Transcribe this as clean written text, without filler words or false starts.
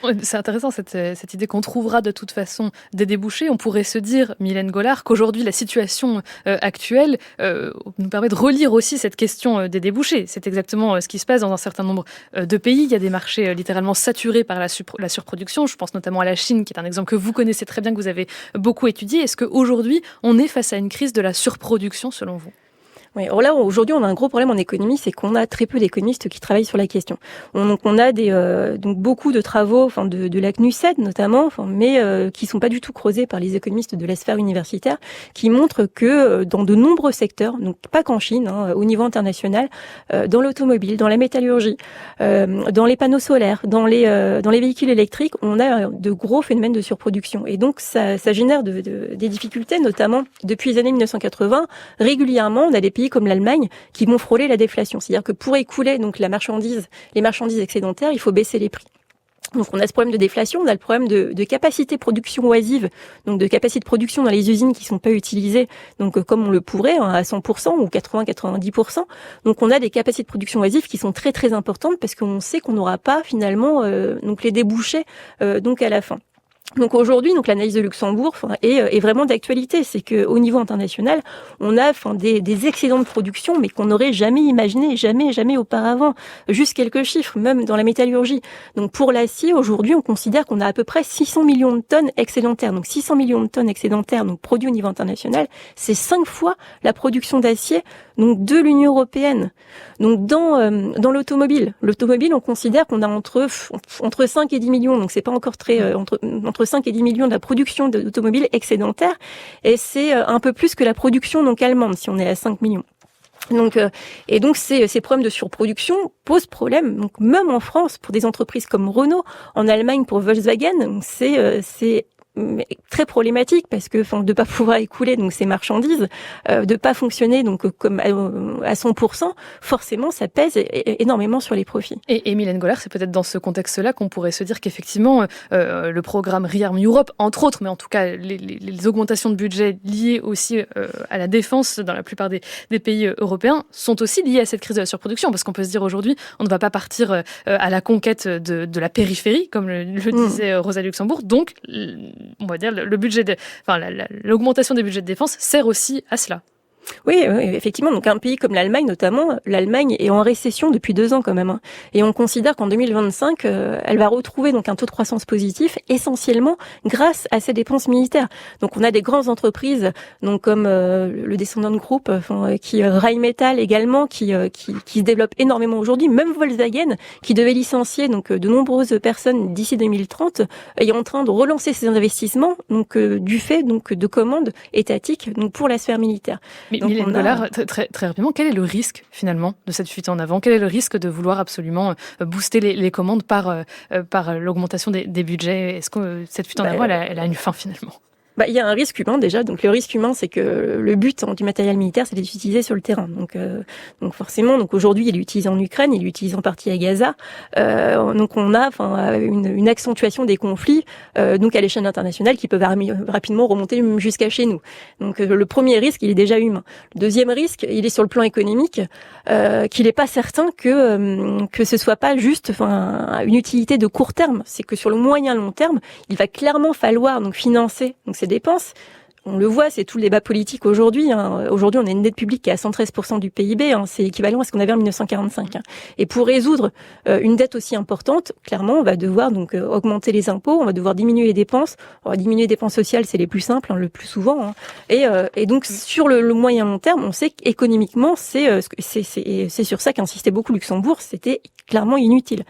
Ouais, c'est intéressant cette idée qu'on trouvera de toute façon des débouchés. On pourrait se dire, Mylène Gollard, qu'aujourd'hui la situation actuelle nous permet de relire aussi cette question des débouchés. C'est exactement ce qui se passe dans un certain nombre de pays. Il y a des marchés littéralement saturés par la surproduction. Je pense notamment à la Chine, qui est un exemple que vous connaissez très bien, que vous avez beaucoup étudié. Est-ce qu'aujourd'hui, on est face à une crise de la surproduction, selon vous ? Oui, alors là, aujourd'hui, on a un gros problème en économie, c'est qu'on a très peu d'économistes qui travaillent sur la question. On a donc beaucoup de travaux, de la CNUSED notamment, mais qui sont pas du tout creusés par les économistes de la sphère universitaire, qui montrent que dans de nombreux secteurs, donc pas qu'en Chine, au niveau international, dans l'automobile, dans la métallurgie, dans les panneaux solaires, dans les véhicules électriques, on a de gros phénomènes de surproduction. Et donc ça génère des difficultés, notamment depuis les années 1980. Régulièrement, on a des pays comme l'Allemagne qui vont frôler la déflation. C'est-à-dire que pour écouler donc les marchandises excédentaires, il faut baisser les prix. Donc on a ce problème de déflation, on a le problème de capacité de production oisive, donc de capacité de production dans les usines qui sont pas utilisées, donc comme on le pourrait à 100% ou 80-90%. Donc on a des capacités de production oisive qui sont très très importantes parce qu'on sait qu'on n'aura pas finalement donc les débouchés donc à la fin. Donc aujourd'hui, donc l'analyse de Luxembourg est vraiment d'actualité. C'est que au niveau international, on a des excédents de production, mais qu'on n'aurait jamais imaginé, jamais auparavant. Juste quelques chiffres, même dans la métallurgie. Donc pour l'acier, aujourd'hui, on considère qu'on a à peu près 600 millions de tonnes excédentaires. Donc 600 millions de tonnes excédentaires, donc produits au niveau international, c'est 5 fois la production d'acier donc de l'Union européenne. Donc dans l'automobile, on considère qu'on a entre 5 et 10 millions. Donc c'est pas encore très entre 5 et 10 millions de la production d'automobiles excédentaire, et c'est un peu plus que la production donc allemande, si on est à 5 millions. Donc ces problèmes de surproduction posent problème. Donc même en France, pour des entreprises comme Renault, en Allemagne pour Volkswagen, c'est très problématique parce que de pas pouvoir écouler donc ces marchandises, de pas fonctionner donc comme à 100%, forcément ça pèse énormément sur les profits. Et Mylène Gollard, c'est peut-être dans ce contexte-là qu'on pourrait se dire qu'effectivement le programme ReArm Europe, entre autres, mais en tout cas les augmentations de budget liées aussi à la défense dans la plupart des pays européens sont aussi liées à cette crise de la surproduction, parce qu'on peut se dire aujourd'hui, on ne va pas partir à la conquête de la périphérie, comme le disait Rosa Luxembourg, donc on va dire l'augmentation des budgets de défense sert aussi à cela. Oui, effectivement. Donc un pays comme l'Allemagne, notamment, l'Allemagne est en récession depuis 2 ans quand même. Et on considère qu'en 2025, elle va retrouver donc un taux de croissance positif, essentiellement grâce à ses dépenses militaires. Donc on a des grandes entreprises, donc comme le Descendant Group, Rheinmetall également, qui se développe énormément aujourd'hui. Même Volkswagen, qui devait licencier donc de nombreuses personnes d'ici 2030, est en train de relancer ses investissements, donc du fait donc de commandes étatiques donc pour la sphère militaire. Mais Mylène Gollard, très, très rapidement, quel est le risque finalement de cette fuite en avant ? Quel est le risque de vouloir absolument booster les commandes par l'augmentation des budgets ? Est-ce que cette fuite en avant, elle a une fin finalement ? Il y a un risque humain déjà. Donc le risque humain, c'est que le but du matériel militaire, c'est d'être utilisé sur le terrain. Donc forcément, donc aujourd'hui, il est utilisé en Ukraine, il est utilisé en partie à Gaza. Donc on a une accentuation des conflits donc à l'échelle internationale qui peuvent rapidement remonter jusqu'à chez nous. Donc le premier risque, il est déjà humain. Le deuxième risque, il est sur le plan économique, qu'il n'est pas certain que ce soit pas juste une utilité de court terme. C'est que sur le moyen long terme, il va clairement falloir donc financer donc ces dépenses. On le voit, c'est tout le débat politique aujourd'hui. Aujourd'hui, on a une dette publique qui est à 113% du PIB. C'est équivalent à ce qu'on avait en 1945. Et pour résoudre une dette aussi importante, clairement, on va devoir donc augmenter les impôts, on va devoir diminuer les dépenses. On va diminuer les dépenses sociales, c'est les plus simples, le plus souvent. Et donc, sur le moyen long terme, on sait qu'économiquement, c'est sur ça qu'insistait beaucoup Luxembourg, c'était clairement inutile.